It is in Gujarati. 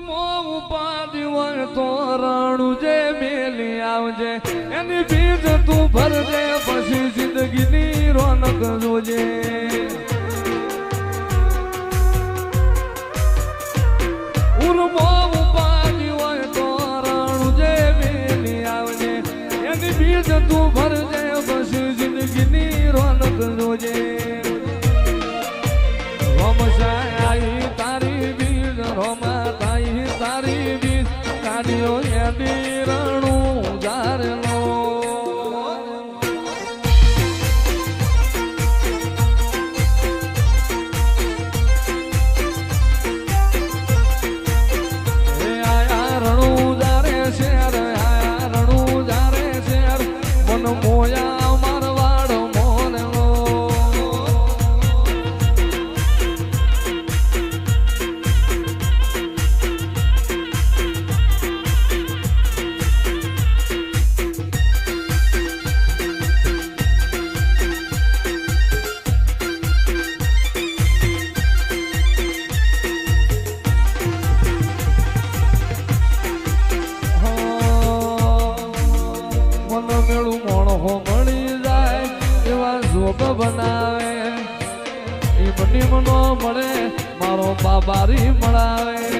ઉપાધિ હોય તો રાણું જે મેલી આવજે એની બીજ તું ભરજે પછી જિંદગીની રોનક જોજે ઉપાધિ હોય તો રાણું જે મેલી આવજે એની બીજ તું ભરજે પછી જિંદગીની રોનક જોજે રોમસાઈ તારી બીજ રોમા તાઈ તારી બીજ કાઢ્યો એની રણું જારનો આયા રણું જારે શેર આયા રણું જારે શેર મન મોયા મારવાડ મોરનો મેળું મોણો મળી જાય એવા જોગ બનાવે એ મની મનો મળે મારો બાબારી મળાવે